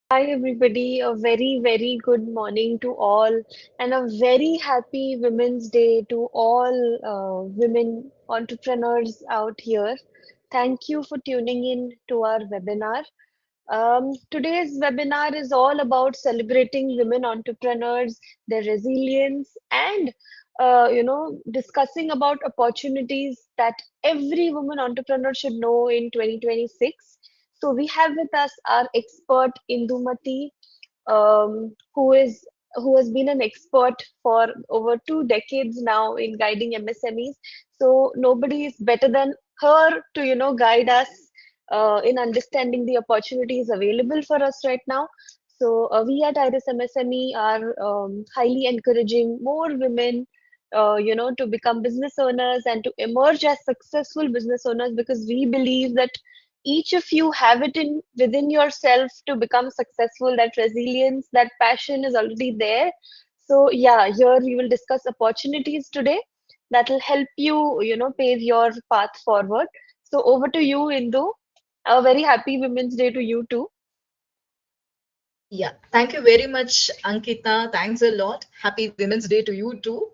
Hi, everybody. A very, very good morning to all, and a very happy Women's Day to all women entrepreneurs out here. Thank you for tuning in to our webinar. Today's webinar is all about celebrating women entrepreneurs, their resilience, and discussing about opportunities that every woman entrepreneur should know in 2026. So we have with us our expert Indumati, who has been an expert for over 2 decades now in guiding MSMEs. So nobody is better than her to guide us in understanding the opportunities available for us right now. So we at Iris MSME are highly encouraging more women. To become business owners and to emerge as successful business owners, because we believe that each of you have it in within yourself to become successful. That resilience, that passion is already there. So yeah, here we will discuss opportunities today that will help you, pave your path forward. So over to you, Indu. A very happy Women's Day to you too. Yeah, thank you very much, Ankita. Thanks a lot. Happy Women's Day to you too.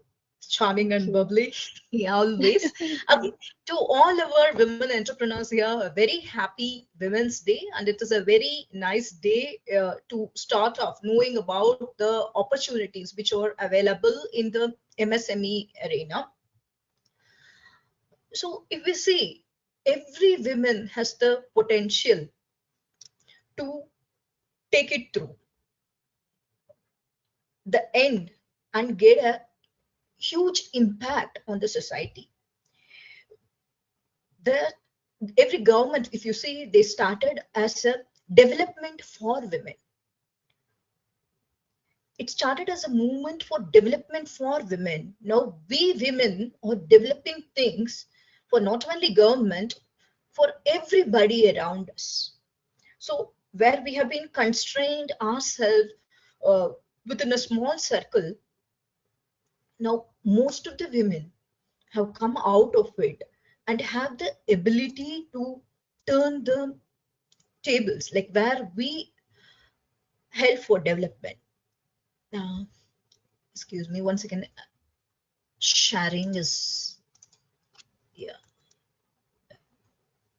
Charming Thank and you. bubbly, yeah, always. Okay, to all our women entrepreneurs here, a very happy Women's Day, and it is a very nice day to start off knowing about the opportunities which are available in the MSME arena. So, if we see, every woman has the potential to take it through the end and get a huge impact on the society. The every government, if you see, they started as a development for women. It started as a movement for development for women. Now we women are developing things for not only government, for everybody around us. So where we have been constrained ourselves uh, within a small circle, now most of the women have come out of it and have the ability to turn the tables, like where we help for development. Now, excuse me, once again, sharing is, yeah.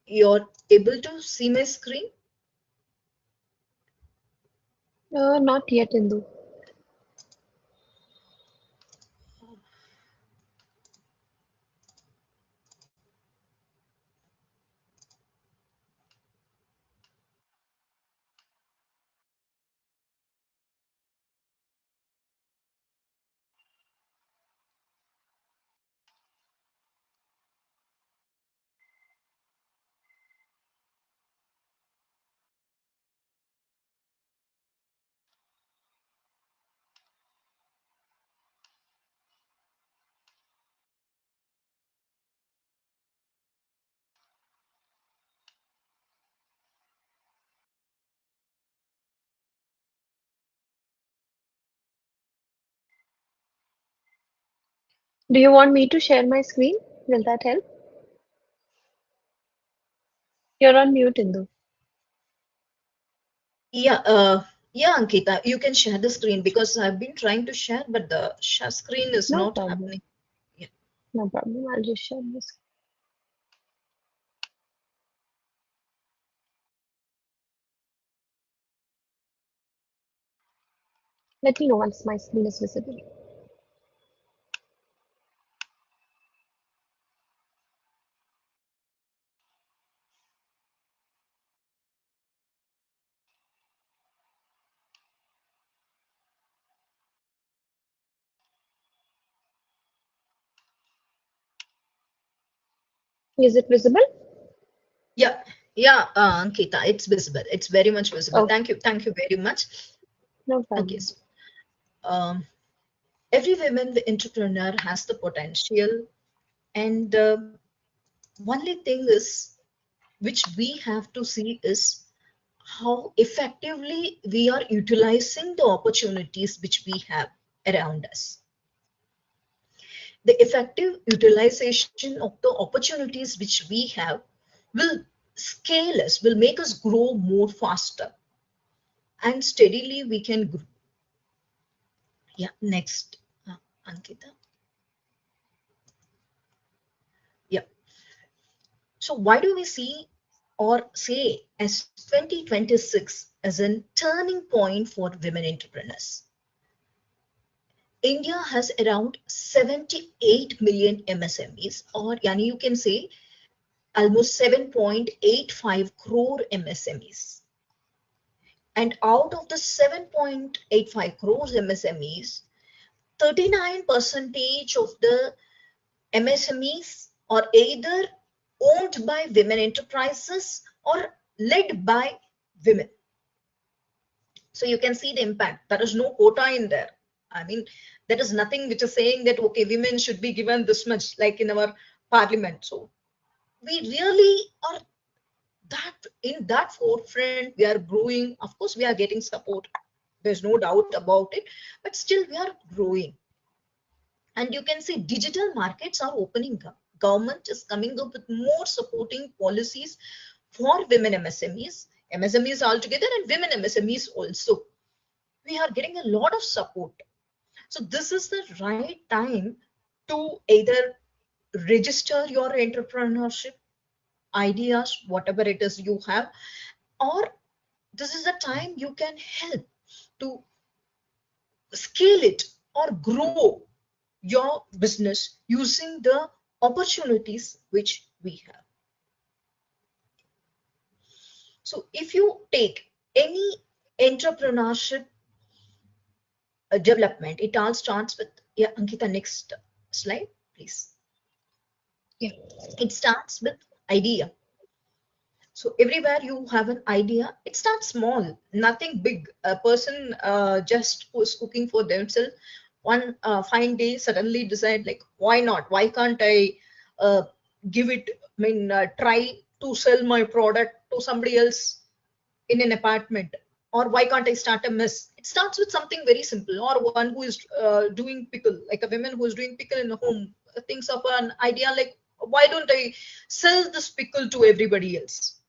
You're able to see my screen? Not yet, Indu. Do you want me to share my screen? Will that help? You're on mute, Indu. Yeah, yeah, Ankita, you can share the screen because I've been trying to share, but the share screen is No not problem. happening. Yeah. No problem. I'll just share this. Let me know once my screen is visible. Is it visible? Yeah, yeah, Ankita, it's visible. It's very much visible. Oh, Thank you very much. no Okay, problem. so um, every woman entrepreneur has the potential, and the only thing is which we have to see is how effectively we are utilizing the opportunities which we have around us. The effective utilization of the opportunities which we have will scale us, will make us grow more faster. and steadily we can grow. Yeah, next, Ankita. Yeah. So why do we see or say as 2026 as a turning point for women entrepreneurs? India has around 78 million MSMEs, or yani you can say almost 7.85 crore MSMEs. And out of the 7.85 crores MSMEs, 39% of the MSMEs are either owned by women enterprises or led by women. So you can see the impact. There is no quota in there. I mean, there is nothing which is saying that, okay, women should be given this much, like in our parliament. So we really are that in that forefront. We are growing. Of course, we are getting support. There's no doubt about it, but still we are growing. And you can see digital markets are opening up. Government is coming up with more supporting policies for women MSMEs, MSMEs altogether, and women MSMEs also. We are getting a lot of support. So this is the right time to either register your entrepreneurship ideas, whatever it is you have, or this is the time you can help to scale it or grow your business using the opportunities which we have. So if you take any entrepreneurship development, it all starts with, yeah, Ankita, next slide, please. Yeah. It starts with idea. So everywhere you have an idea, it starts small, nothing big. A person just who's cooking for themselves, one fine day suddenly decide like, why not? Why can't I uh, give it? I mean, try to sell my product to somebody else in an apartment, or why can't I start a mess? It starts with something very simple, or one who is doing pickle, like a woman who is doing pickle in the home, thinks of an idea like, why don't I sell this pickle to everybody else?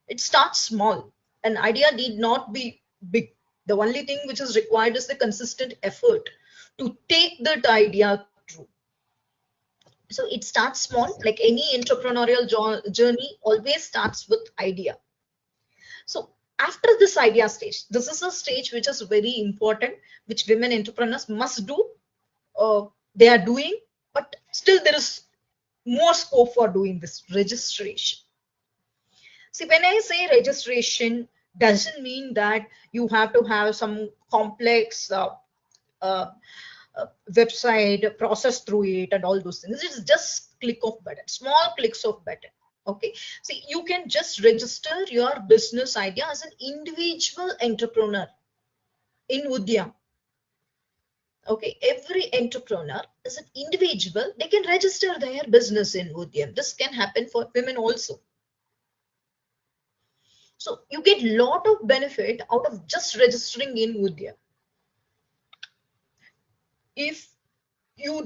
It starts small. An idea need not be big. The only thing which is required is the consistent effort to take that idea through. So it starts small, like any entrepreneurial journey always starts with idea. So after this idea stage, this is a stage which is very important, which women entrepreneurs must do. They are doing, but still there is more scope for doing this registration. See, when I say registration, doesn't mean that you have to have some complex uh, website, process through it, and all those things. It's just click of button, small clicks of button. Okay. See, you can just register your business idea as an individual entrepreneur in Udyam. Okay, every entrepreneur is an individual. They can register their business in Udyam. This can happen for women also. So you get lot of benefit out of just registering in Udyam. If you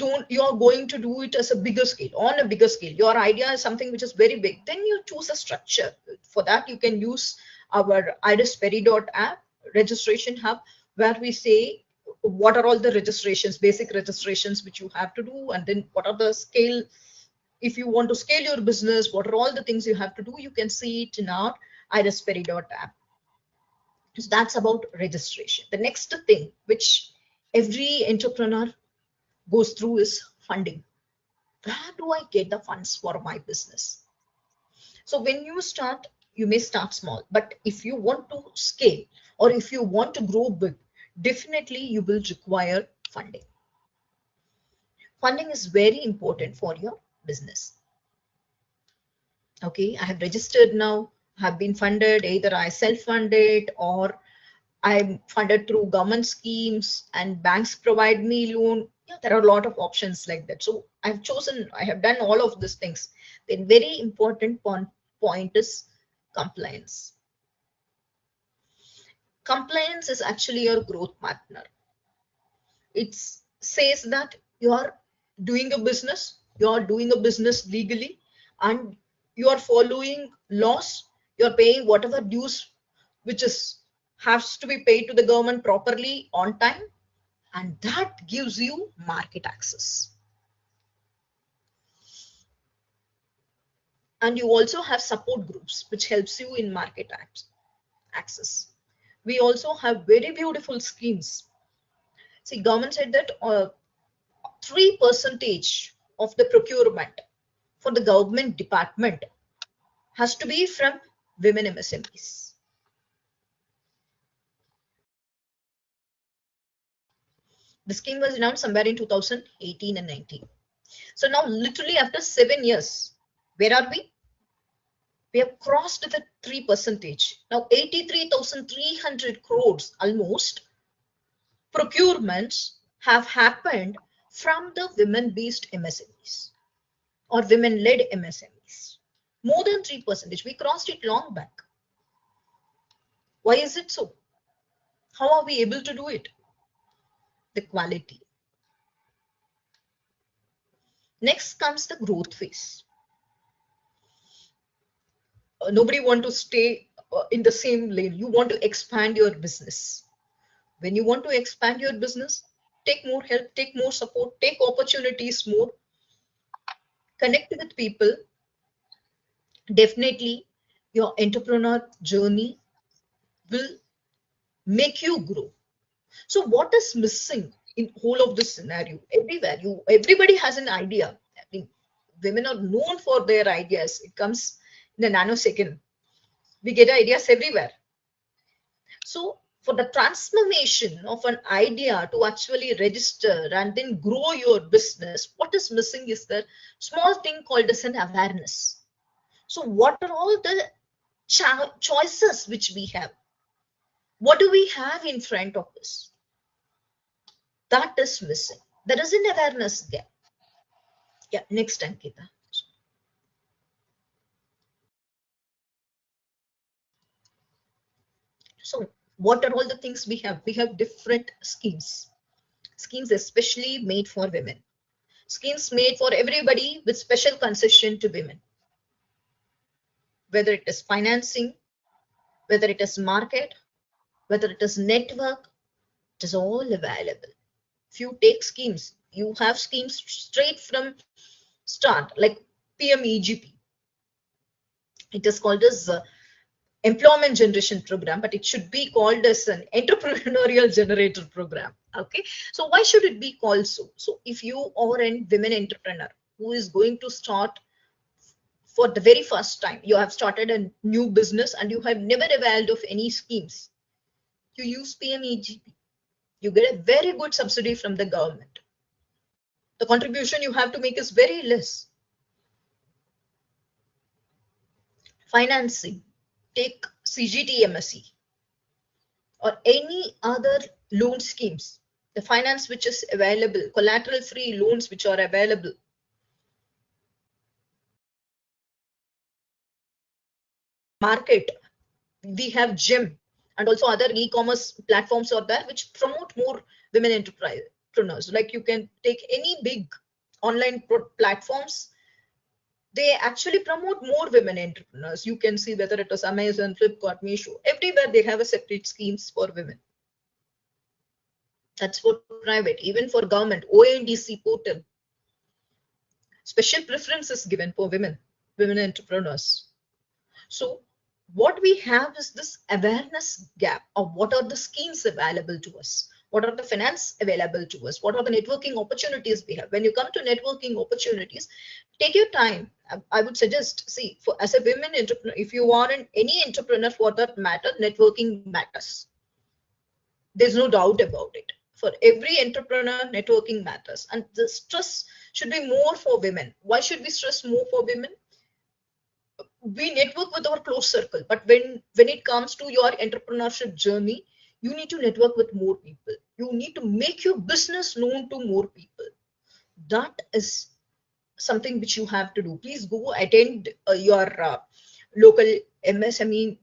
are going to do it as a bigger scale, on a bigger scale, your idea is something which is very big, then you choose a structure. For that, you can use our irisperry.app registration hub, where we say what are all the registrations, basic registrations which you have to do, and then what are the scale. If you want to scale your business, what are all the things you have to do, you can see it in our irisperry.app. So that's about registration. The next thing which every entrepreneur goes through is funding. Where do I get the funds for my business? So when you start, you may start small, but if you want to scale or if you want to grow big, definitely you will require funding. Funding is very important for your business. Okay, I have registered now, have been funded, either I self-funded or I'm funded through government schemes and banks provide me loan. Yeah, there are a lot of options like that. So I've chosen, I have done all of these things. The very important point is compliance. Compliance is actually your growth partner. It says that you are doing a business legally, and you are following laws, you are paying whatever dues which is has to be paid to the government properly on time, and that gives you market access. And you also have support groups which helps you in market access. We also have very beautiful schemes. See, government said that 3% of the procurement for the government department has to be from women MSMEs. The scheme was announced somewhere in 2018 and 19. So now literally after 7 years, where are we? We have crossed the 3%. Now 83,300 crores almost procurements have happened from the women-based MSMEs or women-led MSMEs. More than 3%. We crossed it long back. Why is it so? How are we able to do it? The quality. Next comes the growth phase. Nobody want to stay in the same lane. You want to expand your business. When you want to expand your business, take more help, take more support, take opportunities more, connect with people. Definitely, your entrepreneur journey will make you grow. So what is missing in whole of this scenario? Everywhere, everybody has an idea. I mean, women are known for their ideas. It comes in a nanosecond. We get ideas everywhere. So for the transformation of an idea to actually register and then grow your business, what is missing is the small thing called as an awareness. So what are all the choices which we have? What do we have in front of us? That is missing. There is an awareness gap. Yeah, next, Ankita. So what are all the things we have? We have different schemes. Schemes especially made for women. Schemes made for everybody with special concession to women. Whether it is financing, whether it is market, whether it is network, it is all available. If you take schemes, you have schemes straight from start, like PMEGP. It is called as employment generation program, but it should be called as an entrepreneurial generator program. Okay, so why should it be called so? So if you are a women entrepreneur who is going to start for the very first time, you have started a new business and you have never availed of any schemes, you use PMEGP. You get a very good subsidy from the government. The contribution you have to make is very less. Financing, take CGT MSE or any other loan schemes. The finance which is available, collateral free loans which are available. Market, we have GEM and also other e-commerce platforms are there which promote more women entrepreneurs. Like you can take any big online platforms, they actually promote more women entrepreneurs. You can see whether it was Amazon, Flipkart, Meesho, everywhere they have a separate schemes for women. That's for private. Even for government, ONDC portal, special preference is given for women entrepreneurs. So what we have is this awareness gap of what are the schemes available to us, what are the finance available to us, what are the networking opportunities we have. When you come to networking opportunities, take your time. I would suggest, see, for as a women entrepreneur, if you are any entrepreneur for that matter, networking matters. There's no doubt about it. For every entrepreneur, networking matters, and the stress should be more for women. Why should we stress more for women? We network with our close circle, but when it comes to your entrepreneurship journey, you need to network with more people. You need to make your business known to more people. That is something which you have to do. Please go attend your local MSME,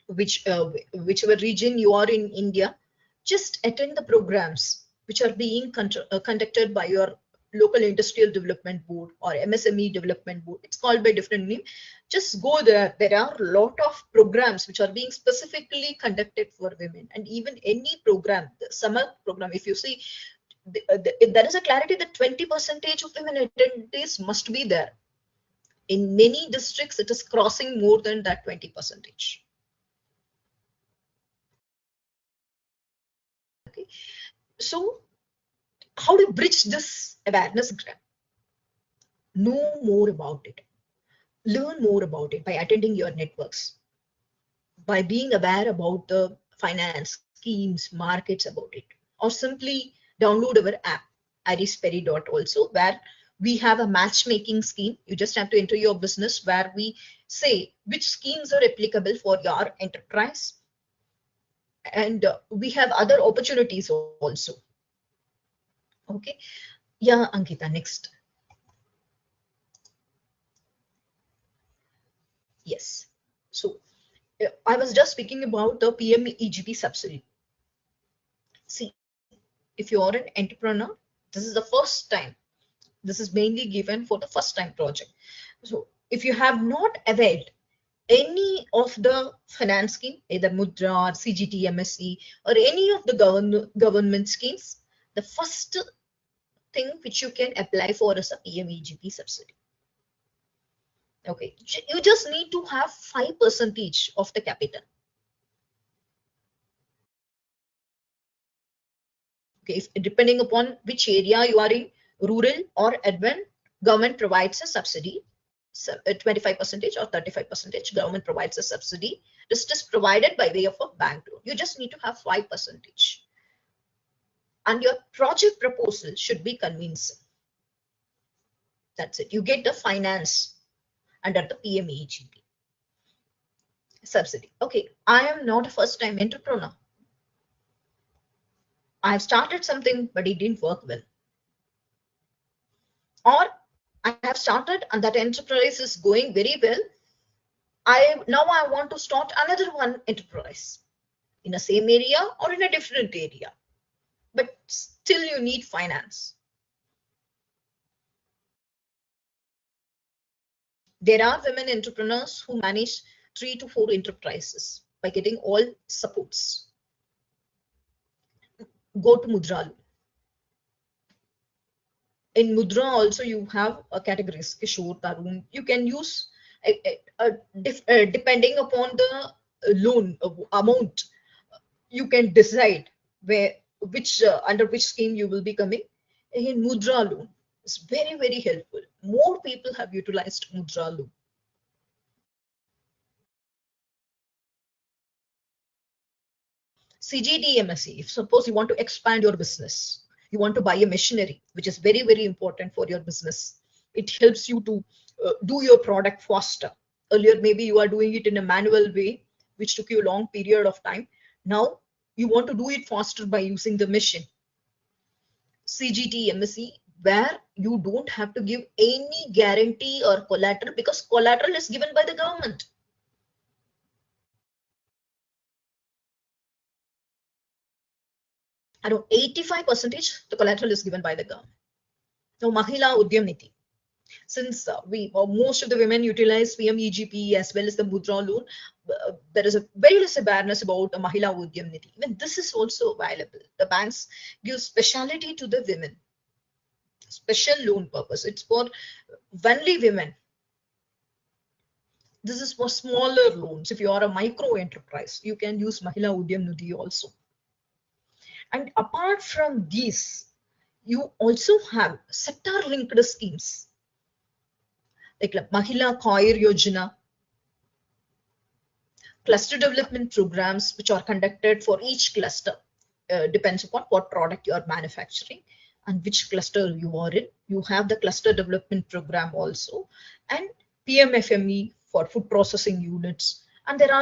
whichever region you are in India. Just attend the programs which are being conducted by your local industrial development board or MSME development board. It's called by different name. Just go there. There are a lot of programs which are being specifically conducted for women, and even any program, the summer program. If you see, there is a clarity that 20% of women attendees must be there. In many districts, it is crossing more than that 20%. Okay, so how to bridge this awareness gap? Know more about it. Learn more about it by attending your networks, by being aware about the finance schemes, markets about it, or simply download our app, irisperry.also, where we have a matchmaking scheme. You just have to enter your business where we say which schemes are applicable for your enterprise. And we have other opportunities also. Okay. Yeah, Ankita, next. Yes. So I was just speaking about the PMEGP subsidy. See, if you are an entrepreneur, this is the first time. This is mainly given for the first time project. So if you have not availed any of the finance scheme, either Mudra or CGT, MSE, or any of the government schemes, the first thing which you can apply for is a PMEGP subsidy. Okay, you just need to have 5% each of the capital. Okay, depending upon which area you are in, rural or urban, government provides a subsidy. So 25% or 35% government provides a subsidy. This is provided by way of a bank loan. You just need to have 5%. And your project proposal should be convincing. That's it. You get the finance under the PMEGP subsidy. Okay, I am not a first time entrepreneur. I've started something, but it didn't work well. Or I have started and that enterprise is going very well. I want to start another one enterprise in the same area or in a different area, but still you need finance. There are women entrepreneurs who manage 3 to 4 enterprises by getting all supports. Go to Mudra loan. In Mudra also you have categories, Kishore, Tarun. You can use depending upon the loan amount, you can decide which under which scheme you will be coming. In Mudra loan, it's very helpful. More people have utilized Mudra loan. CGDMSE, if suppose you want to expand your business, you want to buy a machinery, which is very important for your business. It helps you to do your product faster. Earlier, maybe you are doing it in a manual way, which took you a long period of time. Now, you want to do it faster by using the machine. CGTMSE, where you don't have to give any guarantee or collateral because collateral is given by the government. Around 85% the collateral is given by the government. Now, Mahila Udyam Niti. Since most of the women utilize PMEGP as well as the Mudra loan, there is a very less awareness about Mahila Udyam Niti. Even this is also available. The banks give speciality to the women, special loan purpose. It's for only women. This is for smaller loans. If you are a micro enterprise, you can use Mahila Udyam Nidhi also. And apart from these, you also have sector linked schemes like Mahila Kair Yojana, cluster development programs which are conducted for each cluster. Depends upon what product you are manufacturing and which cluster you are in. You have the cluster development program also, and PMFME for food processing units. And there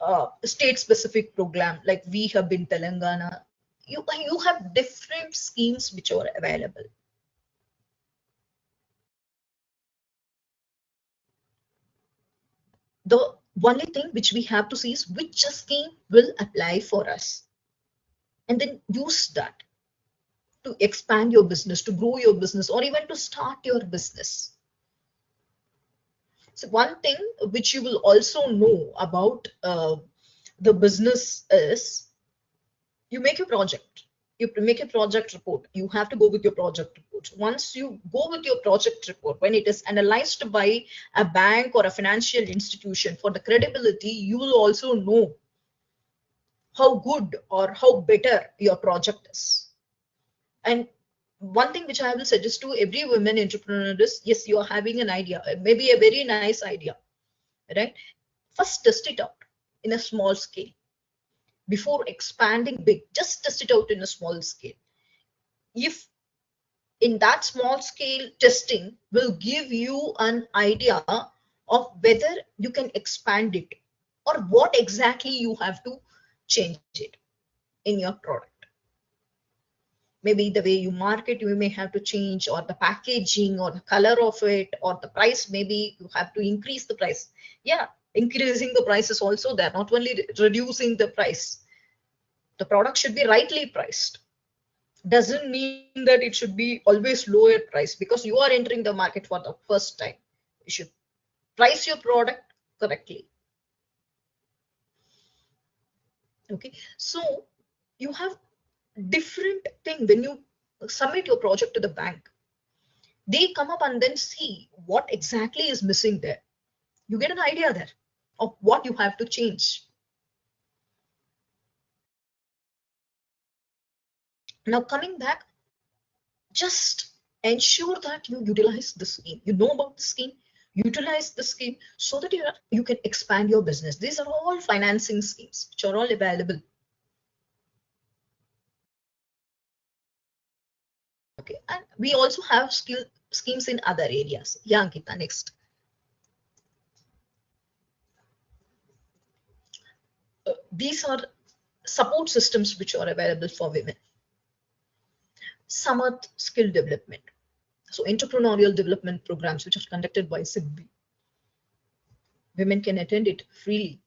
are state specific program like we have in Telangana. You have different schemes which are available. The only thing which we have to see is which scheme will apply for us, and then use that. to expand your business, to grow your business, or even to start your business. So one thing which you will also know about the business is, you make a project, you make a project report. You have to go with your project report. Once you go with your project report, when it is analyzed by a bank or a financial institution for the credibility, you will also know how good or how better your project is. And one thing which I will suggest to every woman entrepreneur is, yes, you are having an idea, maybe a very nice idea, right? First test it out in a small scale before expanding big. Just test it out in a small scale. If in that small scale testing will give you an idea of whether you can expand it, or what exactly you have to change it in your product. Maybe the way you market, you may have to change, or the packaging, or the color of it, or the price. Maybe you have to increase the price. Yeah, increasing the price is also there, not only reducing the price. The product should be rightly priced. Doesn't mean that it should be always lower price, because you are entering the market for the first time. You should price your product correctly. Okay, so you have different thing. When you submit your project to the bank, they come up and then see what exactly is missing there. You get an idea there of what you have to change. Now coming back, just ensure that you utilize the scheme. You know about the scheme, utilize the scheme so that you can expand your business. These are all financing schemes which are all available. Okay, and we also have skill schemes in other areas. Yeah, Ankita, next. These are support systems which are available for women. Samarth skill development. So entrepreneurial development programs which are conducted by SIGBI. Women can attend it freely,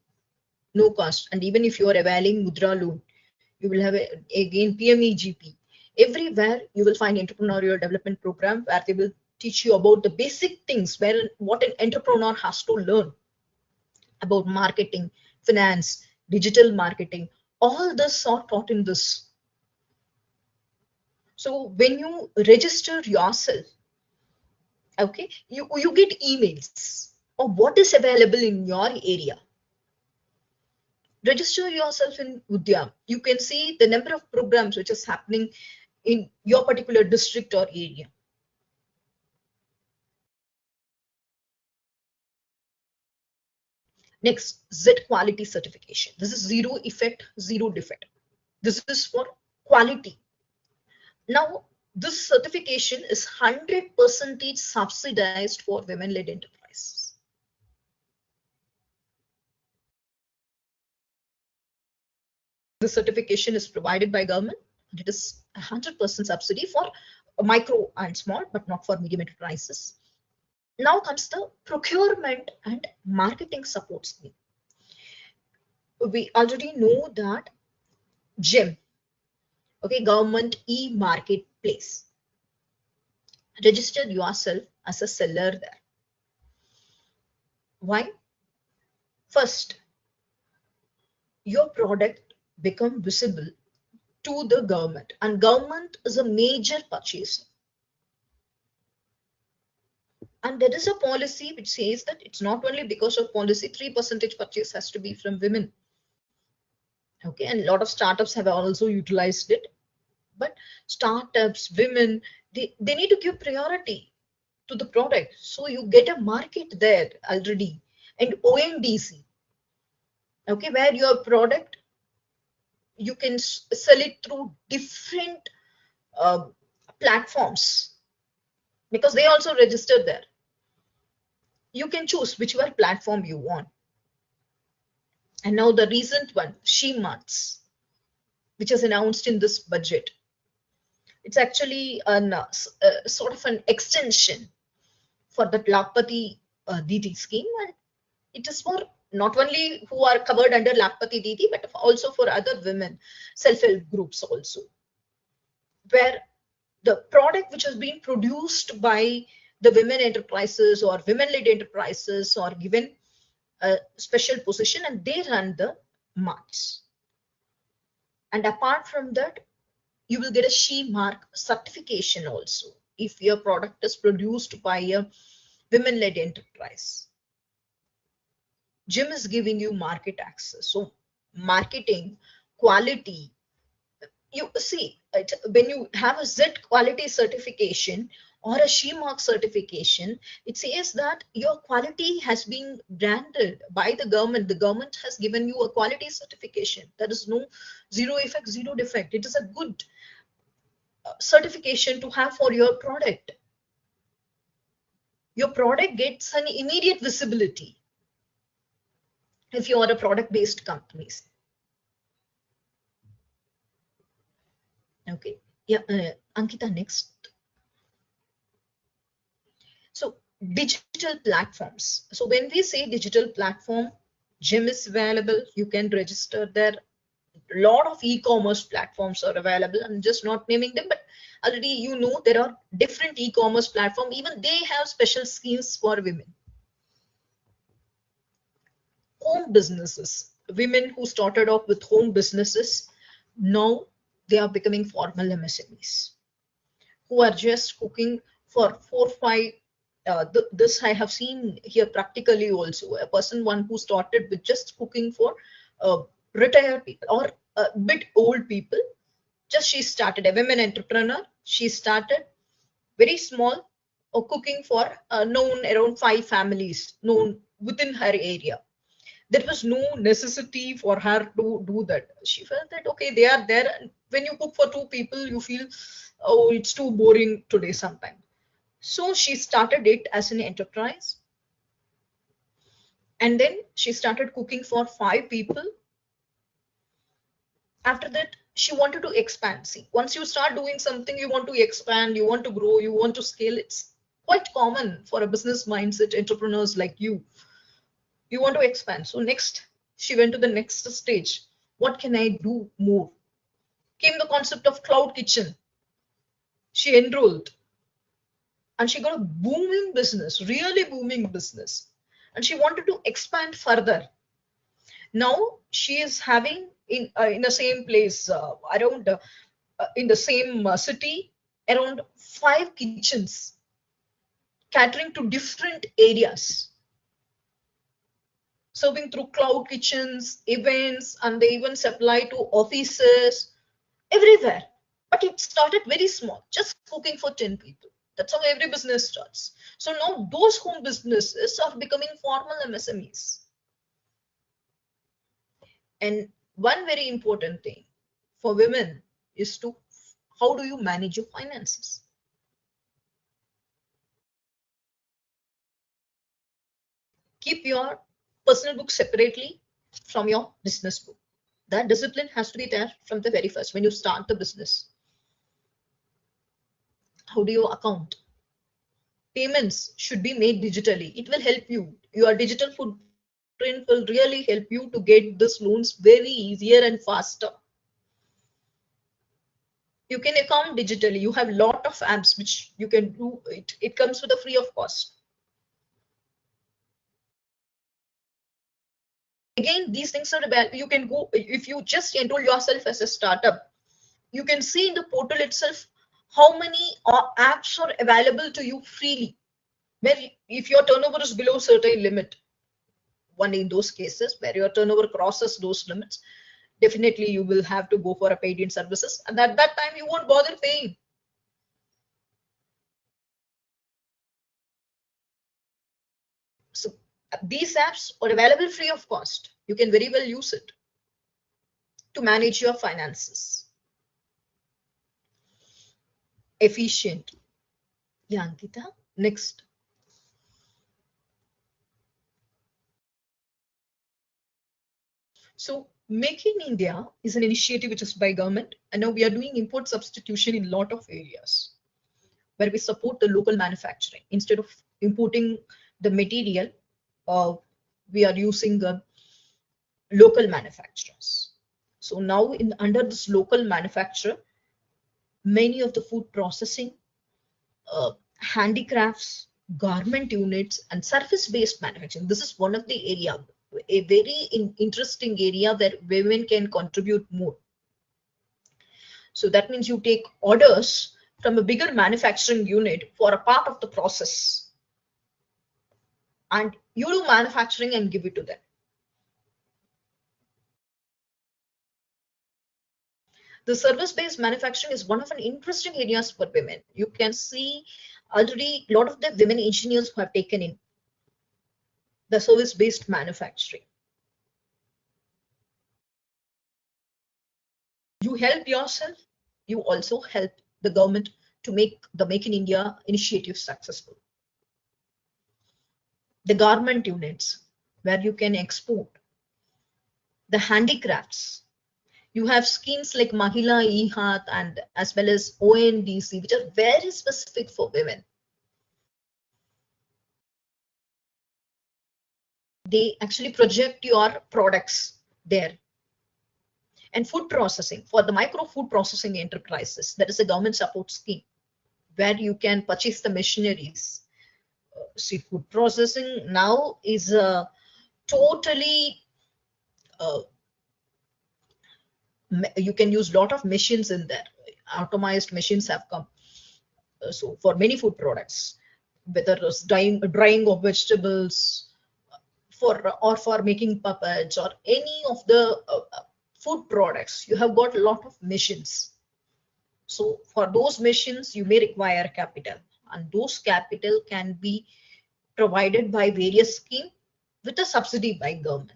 no cost. And even if you are availing Mudra loan, you will have again PMEGP. Everywhere you will find entrepreneurial development program where they will teach you about the basic things, where what an entrepreneur has to learn about marketing, finance, digital marketing. All this are taught in this. So when you register yourself, okay, you get emails of what is available in your area. Register yourself in Udyam. You can see the number of programs which is happening in your particular district or area. Next, Z quality certification. This is zero effect, zero defect. This is for quality. Now, this certification is 100% subsidized for women-led enterprises. The certification is provided by government, and it is 100% subsidy for micro and small, but not for medium enterprises. Now comes the procurement and marketing support scheme. We already know that GEM, okay, government e-marketplace. Register yourself as a seller there. Why? First, your product become visible to the government, and government is a major purchaser. And there is a policy which says that it's not only because of policy, 3% purchase has to be from women. Okay, and a lot of startups have also utilized it. But startups, women, they need to give priority to the product. So you get a market there already. And ONDC, okay, where your product, you can sell it through different uh, platforms, because they also register there. You can choose whichever platform you want. And now the recent one, She-Marts, which is announced in this budget. It's actually sort of an extension for the Lakpati Didi scheme, and it is for not only who are covered under Lakpati Didi, but also for other women self-help groups also, where the product which has been produced by the women enterprises or women-led enterprises or given a special position, and they run the marts. And apart from that, you will get a she mark certification also if your product is produced by a women-led enterprise. Jim is giving you market access. So marketing, quality, you see when you have a Z quality certification or a she mark certification, it says that your quality has been branded by the government. The government has given you a quality certification. There is no zero effect, zero defect. It is a good certification to have for your product. Your product gets an immediate visibility if you are a product based companies. Okay, yeah, Ankita, next. So digital platforms. So when we say digital platform, gym is available, you can register there. A lot of e-commerce platforms are available. I'm just not naming them, but already you know there are different e-commerce platforms. Even they have special schemes for women. Home businesses, women who started off with home businesses, now they are becoming formal MSMEs who are just cooking for 4 5. This I have seen here practically also. A person one who started with just cooking for retired people or a bit old people. Just she started a women entrepreneur. She started very small or cooking for known around 5 families known within her area. There was no necessity for her to do that. She felt that okay, they are there. And when you cook for 2 people, you feel, oh, it's too boring today sometime. So she started it as an enterprise. And then she started cooking for 5 people. After that, she wanted to expand. See, once you start doing something, you want to expand, you want to grow, you want to scale. It's quite common for a business mindset entrepreneurs like you want to expand. So next, she went to the next stage. What can I do more? Came the concept of cloud kitchen. She enrolled and she got a booming business, really booming business. And she wanted to expand further. Now she is having in the same place around in the same city around 5 kitchens catering to different areas, serving through cloud kitchens, events, and they even supply to offices everywhere. But it started very small, just cooking for 10 people. That's how every business starts. So now those home businesses are becoming formal MSMEs. And one very important thing for women is to how do you manage your finances? Keep your personal book separately from your business book. That discipline has to be there from the very first when you start the business. How do you account? Payments should be made digitally. It will help you. Your digital footprint will really help you to get these loans very easier and faster. You can account digitally. You have lot of apps which you can do it. It comes with a free of cost. Again, these things are about, you can go if you just enroll yourself as a startup, you can see in the portal itself how many apps are available to you freely, where if your turnover is below certain limit, only in those cases where your turnover crosses those limits, definitely you will have to go for a paid in services, and at that time you won't bother paying. So these apps are available free of cost. You can very well use it to manage your finances efficiently. Yeah, Ankita, next. So Make in India is an initiative which is by government, and now we are doing import substitution in a lot of areas where we support the local manufacturing. Instead of importing the material, uh, we are using local manufacturers. So now in under this local manufacturer, many of the food processing, handicrafts, garment units, and service-based manufacturing. This is one of the area, a very interesting area where women can contribute more. So that means you take orders from a bigger manufacturing unit for a part of the process, and you do manufacturing and give it to them. The service-based manufacturing is one of an interesting areas for women. You can see already a lot of the women engineers who have taken in the service-based manufacturing. You help yourself, you also help the government to make the Make in India initiative successful. The garment units where you can export, the handicrafts. You have schemes like Mahila E-Hath and as well as ONDC, which are very specific for women. They actually project your products there. And food processing for the micro food processing enterprises, that is a government support scheme where you can purchase the machineries. See, food processing now is totally uh, you can use lot of machines in there. Automized machines have come. So for many food products, whether it's drying of vegetables, for making puppets or any of the food products, you have got a lot of machines. So for those machines, you may require capital, and those capital can be provided by various schemes with a subsidy by government.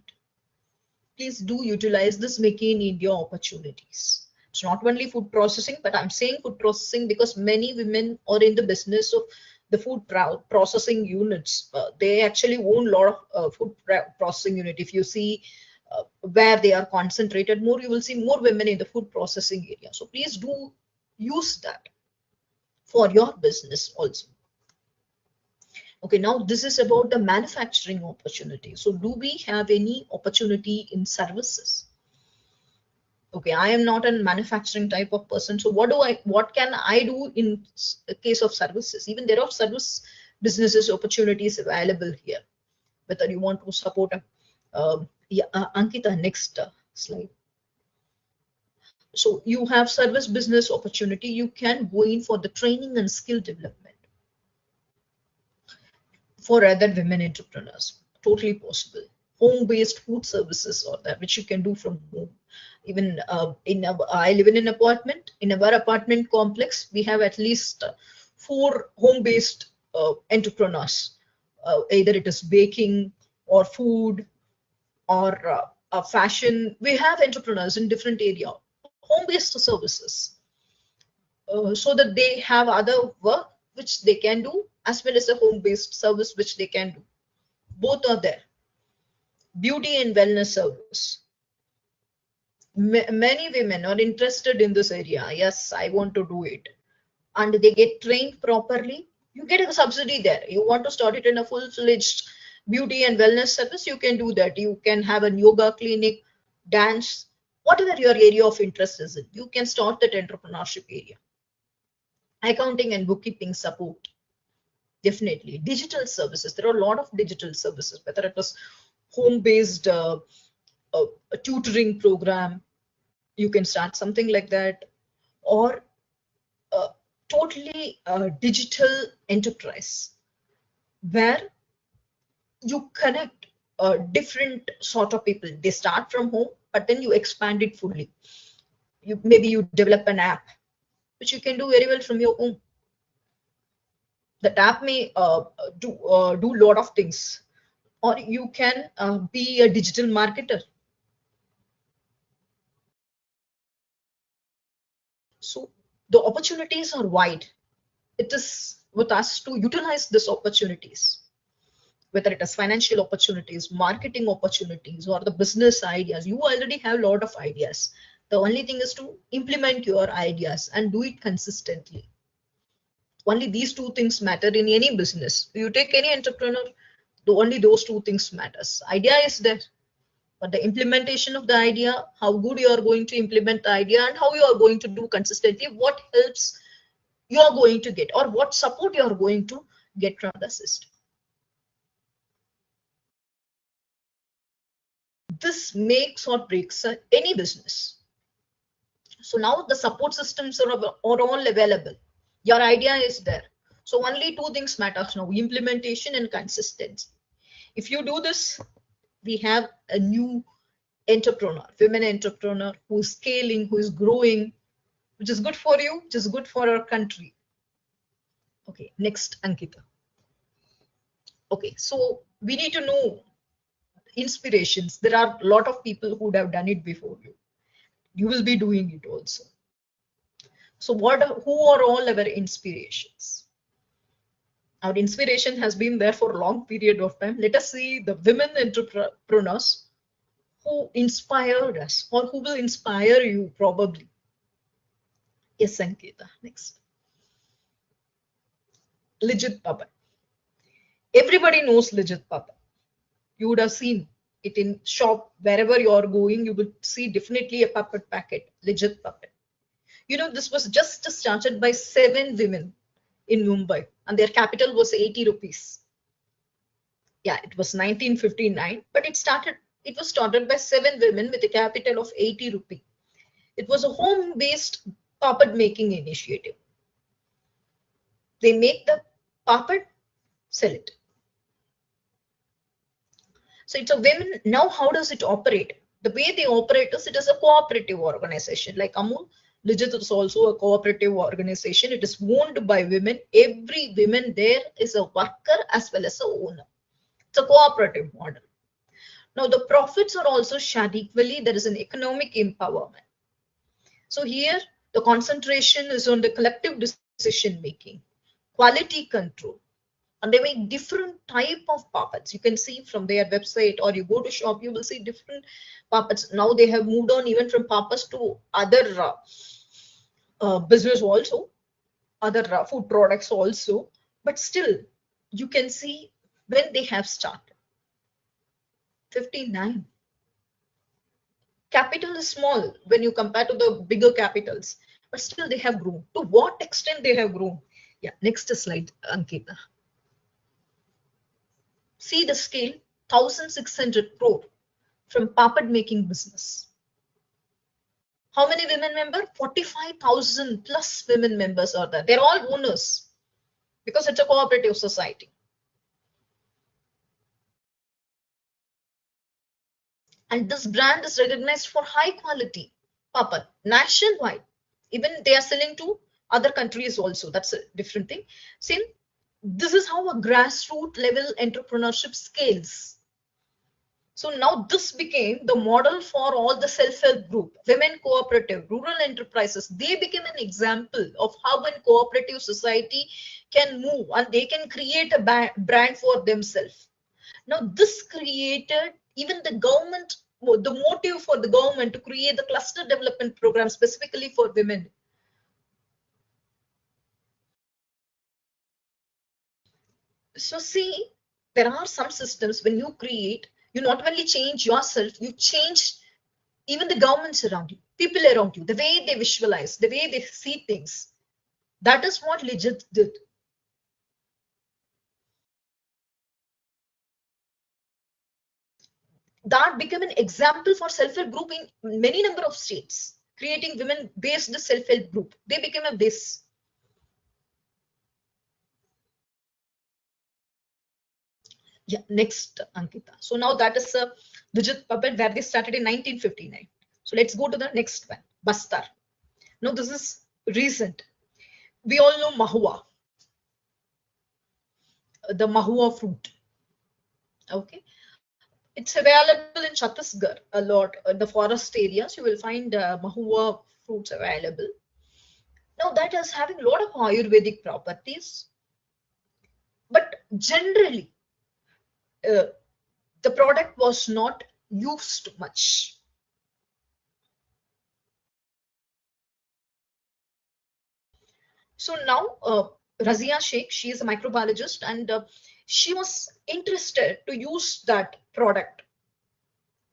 Please do utilize this Make in India opportunities. It's not only food processing, but I'm saying food processing because many women are in the business of the food processing units. They actually own a lot of food processing unit. If you see where they are concentrated more, you will see more women in the food processing area. So please do use that for your business also. Okay, now this is about the manufacturing opportunity. So do we have any opportunity in services? Okay, I am not a manufacturing type of person. So what can I do in case of services? Even there are service businesses opportunities available here. Whether you want to support a, yeah, Ankita, next slide. So you have service business opportunity. You can go in for the training and skill development for other women entrepreneurs. Totally possible. Home-based food services or that which you can do from home. Even I live in an apartment. In our apartment complex, we have at least 4 home-based entrepreneurs. Either it is baking or food or fashion. We have entrepreneurs in different area, home-based services, so that they have other work which they can do as well as a home-based service which they can do. Both are there. Beauty and wellness service. Many women are interested in this area. Yes, I want to do it. And they get trained properly. You get a subsidy there. You want to start it in a full-fledged beauty and wellness service, you can do that. You can have a yoga clinic, dance, whatever your area of interest is in. You can start that entrepreneurship area. Accounting and bookkeeping support. Definitely. Digital services. There are a lot of digital services, whether it was home-based a tutoring program, you can start something like that, or totally digital enterprise where you connect different sort of people. They start from home, but then you expand it fully. Maybe you develop an app which you can do very well from your home. That app may do a lot of things, or you can be a digital marketer. So the opportunities are wide. It is with us to utilize these opportunities, whether it is financial opportunities, marketing opportunities, or the business ideas. You already have a lot of ideas. The only thing is to implement your ideas and do it consistently. Only these 2 things matter in any business. You take any entrepreneur, only those 2 things matters. Idea is there. but the implementation of the idea, how good you are going to implement the idea and how you are going to do consistently, what helps you are going to get or what support you are going to get from the system. This makes or breaks any business. So now the support systems are all available. Your idea is there. So only two things matters now, implementation and consistency. If you do this, we have a new entrepreneur, women entrepreneur who is scaling, who is growing, which is good for you, which is good for our country. Okay, next, Ankita. Okay, so we need to know inspirations. There are a lot of people who would have done it before you. You will be doing it also. So who are all our inspirations? Our inspiration has been there for a long period of time. Let us see the women entrepreneurs who inspired us or who will inspire you probably. Yes, Sanketa. Next. Lijit Papa. Everybody knows Lijit Papa. You would have seen it in shop, wherever you are going, you will see definitely a puppet packet, Lijit puppet. You know, this was just started by 7 women in Mumbai and their capital was 80 rupees. Yeah, it was 1959, but it was started by 7 women with a capital of 80 rupee. It was a home-based puppet making initiative. They make the puppet, sell it. So it's a women. Now, how does it operate? The way they operate is it is a cooperative organization. Like Amul, Lijit is also a cooperative organization. It is owned by women. Every woman there is a worker as well as a owner. It's a cooperative model. Now, the profits are also shared equally. There is an economic empowerment. So here, the concentration is on the collective decision making, quality control, and they make different type of puppets. You can see from their website or you go to shop, you will see different puppets. Now they have moved on even from puppets to other business also, other food products also. But still, you can see when they have started. 59. Capital is small when you compare to the bigger capitals, but still they have grown. To what extent they have grown? Yeah, next slide, Ankita. See the scale, 1,600 crore from puppet making business. How many women members? 45,000 plus women members are there. They're all owners because it's a cooperative society. And this brand is recognized for high quality puppet nationwide. Even they are selling to other countries also. That's a different thing. See, this is how a grassroots level entrepreneurship scales. So now this became the model for all the self-help group, women cooperative, rural enterprises. They became an example of how a cooperative society can move and they can create a brand for themselves. Now this created even the government, the motive for the government to create the cluster development program specifically for women. So see, there are some systems when you create, you not only change yourself, you change even the governments around you, people around you, the way they visualize, the way they see things. That is what Legit did. That became an example for self-help group in many number of states, creating women-based self-help group. They became a base. Yeah, next, Ankita. So now that is a Digit puppet where they started in 1959. So let's go to the next one, Bastar. Now this is recent. We all know Mahua, the Mahua fruit. Okay, it's available in Chhattisgarh a lot. In the forest areas, you will find Mahua fruits available. Now that is having a lot of Ayurvedic properties, but generally uh, the product was not used much. So now Razia Sheikh, she is a microbiologist and she was interested to use that product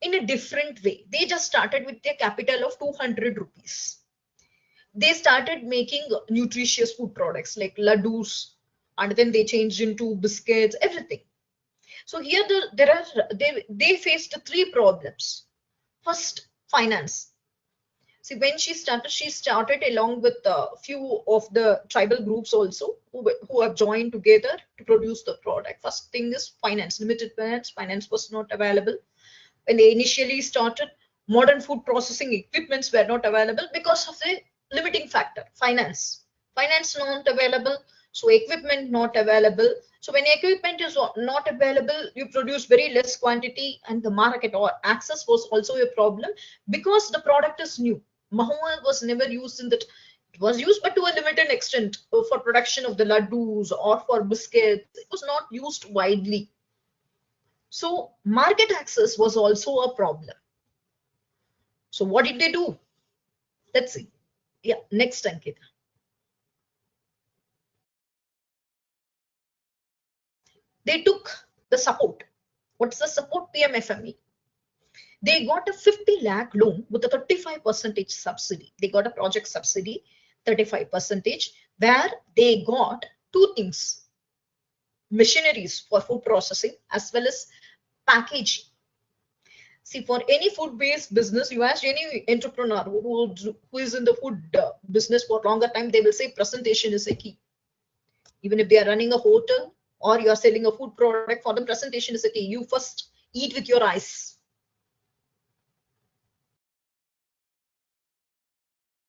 in a different way. They just started with their capital of 200 rupees. They started making nutritious food products like laddus, and then they changed into biscuits, everything. So here they faced three problems. First, finance. See, when she started along with a few of the tribal groups also who have joined together to produce the product. First thing is finance, limited finance. Finance was not available. When they initially started, modern food processing equipments were not available because of the limiting factor, finance. Finance not available, so equipment not available. So when equipment is not available, you produce very less quantity, and the market or access was also a problem because the product is new. Mahua was never used in that. It was used, but to a limited extent for production of the laddus or for biscuits. It was not used widely. So market access was also a problem. So what did they do? Let's see. Yeah, next Ankita. They took the support. What's the support? PMFME. They got a 50 lakh loan with a 35% subsidy. They got a project subsidy, 35%, where they got two things: machineries for food processing as well as packaging. See, for any food-based business, you ask any entrepreneur who is in the food business for longer time, they will say presentation is a key. Even if they are running a hotel or you are selling a food product, for them presentation is a key. You first eat with your eyes.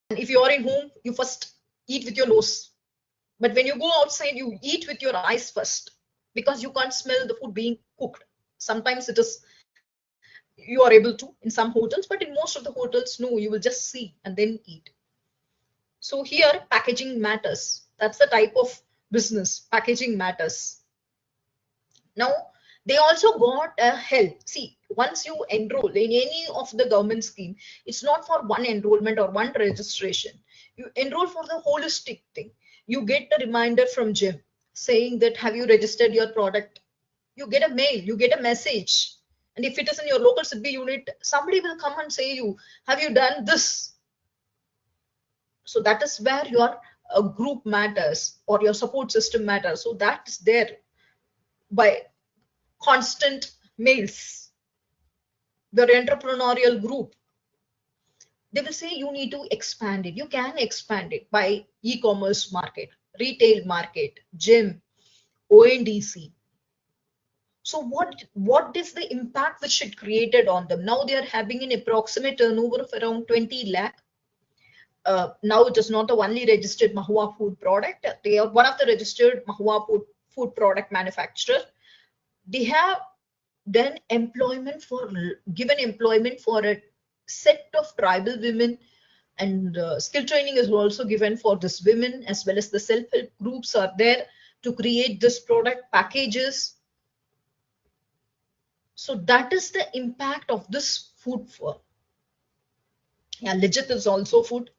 And if you are in home, you first eat with your nose. But when you go outside, you eat with your eyes first because you can't smell the food being cooked. Sometimes it is you are able to in some hotels, but in most of the hotels, no, you will just see and then eat. So here, packaging matters. That's the type of business. Packaging matters. Now, they also got a help. See, once you enroll in any of the government scheme, it's not for one enrollment or one registration. You enroll for the holistic thing. You get a reminder from Jim saying that have you registered your product? You get a mail, you get a message. And if it is in your local SIDBI unit, somebody will come and say you, have you done this? So that is where your group matters or your support system matters. So that is there by constant mails. Your entrepreneurial group, they will say you need to expand it. You can expand it by e-commerce market, retail market, gym, ONDC. So what is the impact which it created on them? Now they are having an approximate turnover of around 20 lakh. Now it is not the only registered Mahua food product. They are one of the registered Mahua food product manufacturer. They have done employment for given employment for a set of tribal women, and skill training is also given for this women, as well as the self-help groups are there to create this product packages. So that is the impact of this food for. Yeah, Lijit is also food.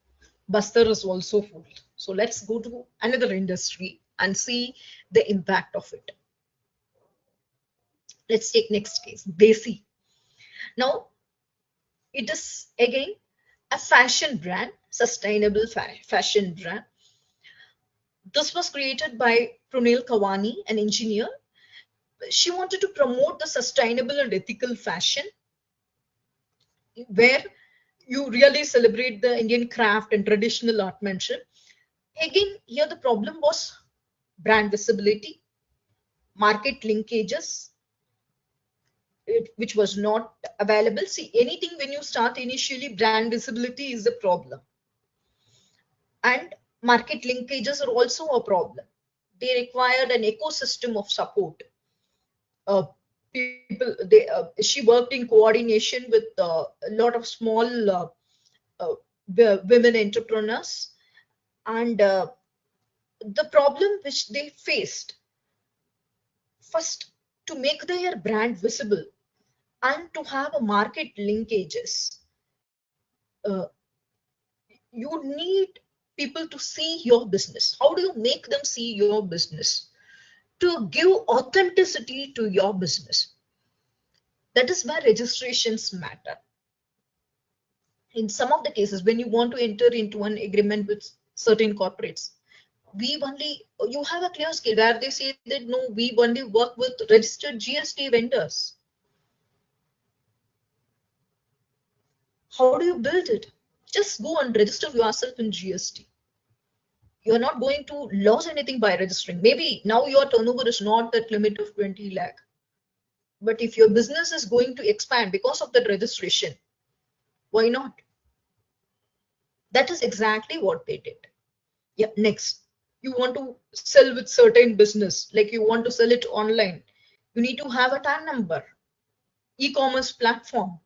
Bastar is also food. So let's go to another industry and see the impact of it. Let's take next case, Desi. Now, it is again a fashion brand, sustainable fashion brand. This was created by Prunil Kawani, an engineer. She wanted to promote the sustainable and ethical fashion where you really celebrate the Indian craft and traditional artmanship. Again, here the problem was brand visibility, market linkages, which was not available. See, anything when you start initially, brand visibility is a problem. And market linkages are also a problem. They required an ecosystem of support. Uh, she worked in coordination with a lot of small uh, women entrepreneurs, and the problem which they faced, first, to make their brand visible and to have a market linkages, uh, you need people to see your business. How do you make them see your business? To give authenticity to your business. That is where registrations matter. In some of the cases, when you want to enter into an agreement with certain corporates, we only, you have a clear scale where they say that no, we only work with registered GST vendors. How do you build it? Just go and register yourself in GST. You're not going to lose anything by registering. Maybe now your turnover is not that limit of 20 lakh. But if your business is going to expand because of that registration, why not? That is exactly what they did. Yeah, next. You want to sell with certain business, like you want to sell it online. You need to have a TAN number, e-commerce platform.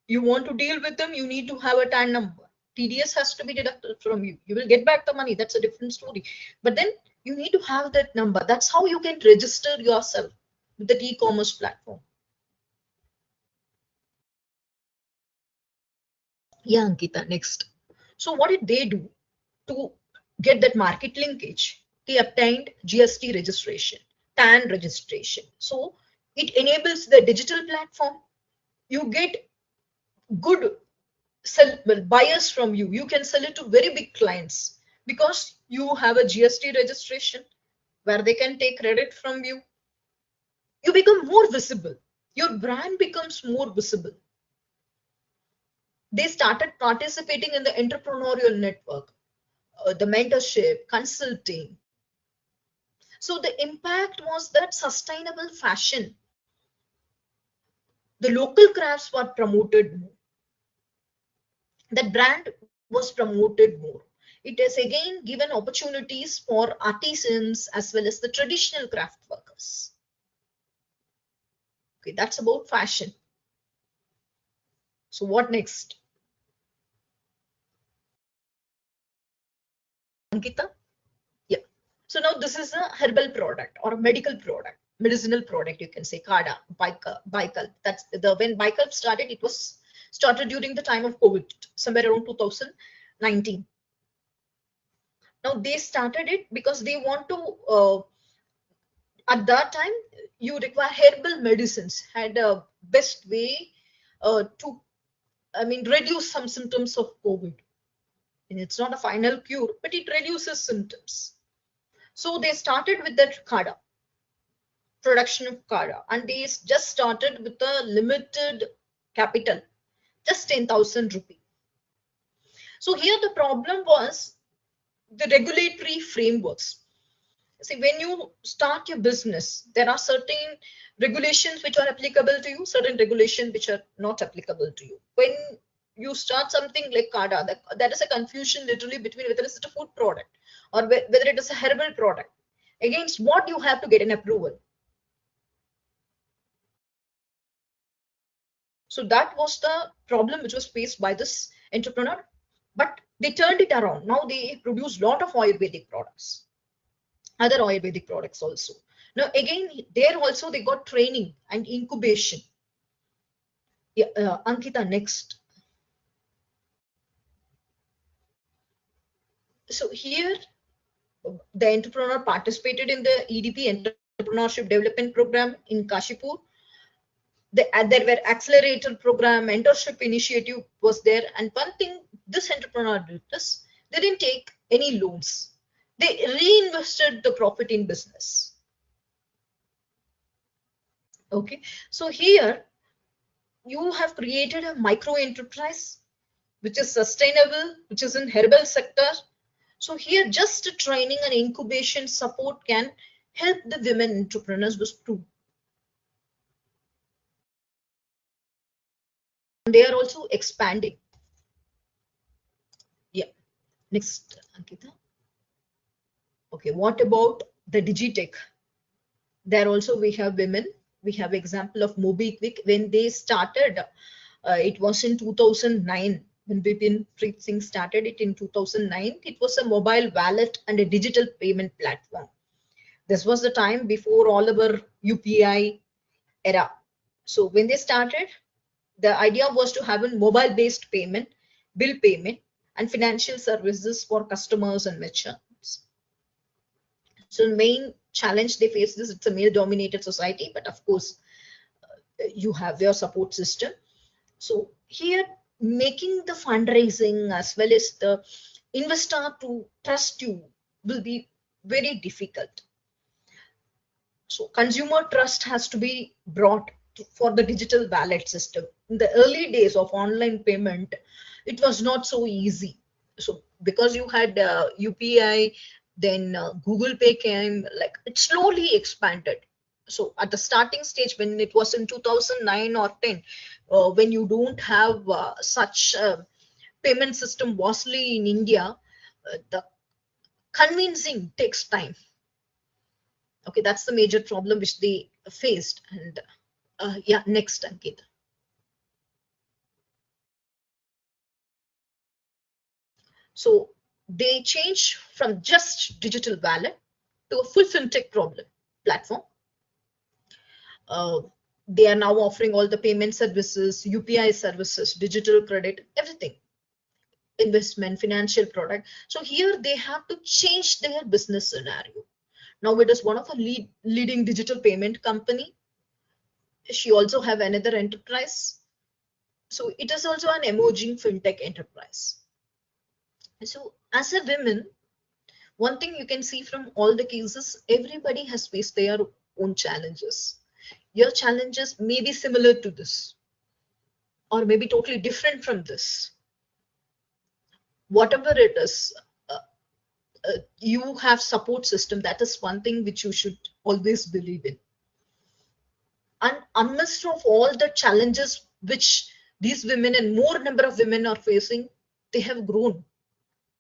You want to deal with them, you need to have a TAN number. TDS has to be deducted from you. You will get back the money. That's a different story. But then you need to have that number. That's how you can register yourself with the e-commerce platform. Yeah, Ankita, next. So what did they do to get that market linkage? They obtained GST registration, TAN registration. So it enables the digital platform. You get good sell well, buyers from you. You can sell it to very big clients because you have a GST registration where they can take credit from you. You become more visible. Your brand becomes more visible. They started participating in the entrepreneurial network, the mentorship, consulting. So the impact was that sustainable fashion, the local crafts were promoted more. That brand was promoted more. It has again given opportunities for artisans as well as the traditional craft workers. Okay, that's about fashion. So what next? Ankita? Yeah. So now this is a herbal product or a medical product, medicinal product, you can say, Kada, Bicol. That's the when Bicol started, it was started during the time of COVID, somewhere around 2019. Now they started it because they want to at that time you require herbal medicines had a best way to, I mean, reduce some symptoms of COVID. And it's not a final cure, but it reduces symptoms. So they started with that kada, production of kada, and they just started with a limited capital, just 10,000 rupee. So here the problem was the regulatory frameworks. See, when you start your business, there are certain regulations which are applicable to you, certain regulations which are not applicable to you. When you start something like kada, that is a confusion literally between whether it's a food product or whether it is a herbal product. Against what you have to get an approval. So that was the problem which was faced by this entrepreneur. But they turned it around. Now they produce a lot of Ayurvedic products, other Ayurvedic products also. Now again, there also they got training and incubation. Yeah, Ankita, next. So here, the entrepreneur participated in the EDP Entrepreneurship Development Program in Kashipur. There were accelerator program, mentorship initiative was there. And one thing this entrepreneur did is they didn't take any loans. They reinvested the profit in business. Okay, so here you have created a micro enterprise which is sustainable, which is in herbal sector. So here just training and incubation support can help the women entrepreneurs with too. They are also expanding. Yeah. Next, Ankita. Okay, what about the Digitech? There also we have women. We have example of MobiQuick when they started. It was in 2009 when Bipin Preet Singh started it in 2009. It was a mobile wallet and a digital payment platform. This was the time before all our UPI era. So when they started, the idea was to have a mobile-based payment, bill payment, and financial services for customers and merchants. So the main challenge they face is it's a male-dominated society, but of course, you have your support system. So here, making the fundraising as well as the investor to trust you will be very difficult. So consumer trust has to be brought for the digital wallet system. In the early days of online payment, it was not so easy. So because you had UPI, then Google Pay came, like it slowly expanded. So at the starting stage, when it was in 2009 or 10, when you don't have such payment system vastly in India, the convincing takes time. Okay, that's the major problem which they faced. And yeah, next, Ankit. So they change from just digital wallet to a full fintech problem platform. uh, they are now offering all the payment services, UPI services, digital credit, everything, investment, financial product. So here they have to change their business scenario. Now it is one of a leading digital payment company. She also have another enterprise. So it is also an emerging fintech enterprise. So as a woman, one thing you can see from all the cases, everybody has faced their own challenges. Your challenges may be similar to this, or maybe totally different from this. Whatever it is, uh, you have support system. That is one thing which you should always believe in. And amidst of all the challenges which these women and more number of women are facing, they have grown.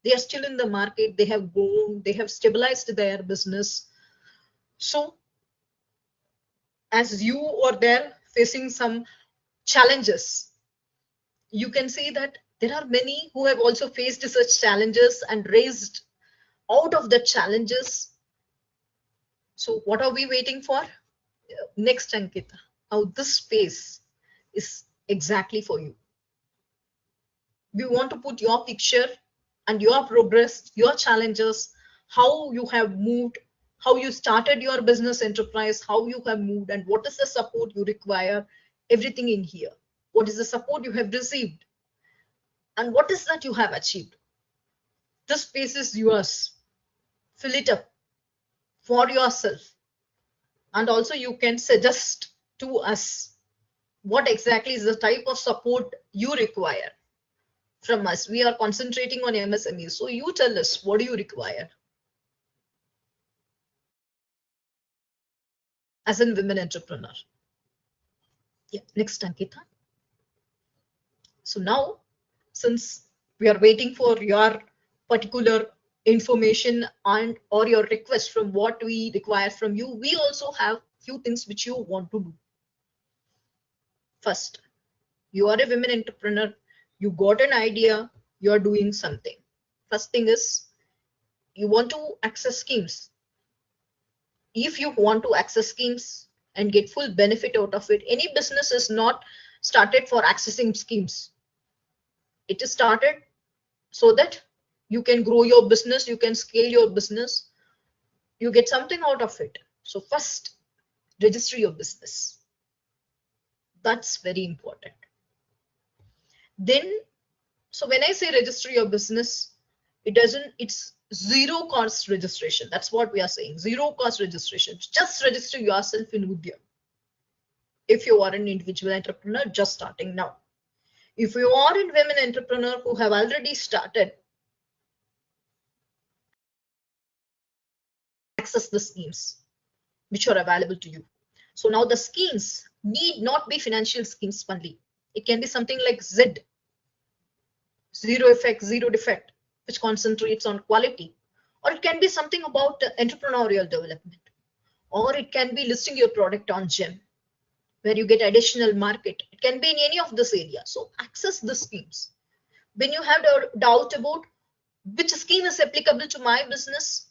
They are still in the market. They have grown. They have stabilized their business. So as you are there facing some challenges, you can see that there are many who have also faced such challenges and raised out of the challenges. So what are we waiting for? Next, Ankita, how this space is exactly for you. We want to put your picture and your progress, your challenges, how you have moved, how you started your business enterprise, how you have moved, and what is the support you require, everything in here. What is the support you have received, and what is that you have achieved? This space is yours. Fill it up for yourself. And also, you can suggest to us what exactly is the type of support you require from us. We are concentrating on MSME. So, you tell us, what do you require as a women entrepreneur? Yeah, next, Ankita. So, now, since we are waiting for your particular information and or your request from what we require from you, we also have few things which you want to do. First, you are a women entrepreneur, you got an idea, you are doing something. First thing is, you want to access schemes. If you want to access schemes and get full benefit out of it, any business is not started for accessing schemes. It is started so that you can grow your business, you can scale your business, you get something out of it. So first, register your business. That's very important. Then, so when I say register your business, it's zero cost registration. That's what we are saying. Zero cost registration. Just register yourself in Udyam. If you are an individual entrepreneur just starting now. If you are a women entrepreneur who have already started, access the schemes which are available to you. So now the schemes need not be financial schemes only. It can be something like Z, zero effect, zero defect, which concentrates on quality. Or it can be something about entrepreneurial development. Or it can be listing your product on GEM, where you get additional market. It can be in any of this area. So access the schemes. When you have a doubt about which scheme is applicable to my business,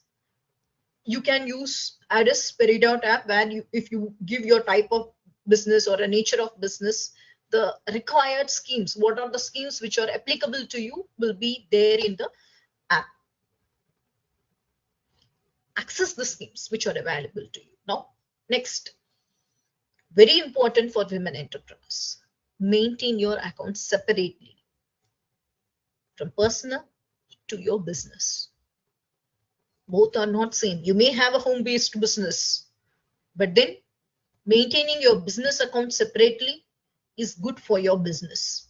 you can use Addis Peridot app, where if you give your type of business or a nature of business, the required schemes, what are the schemes which are applicable to you, will be there in the app. Access the schemes which are available to you. Now, next, Very important for women entrepreneurs. Maintain your accounts separately from personal to your business. Both are not same. You may have a home-based business, but then maintaining your business account separately is good for your business.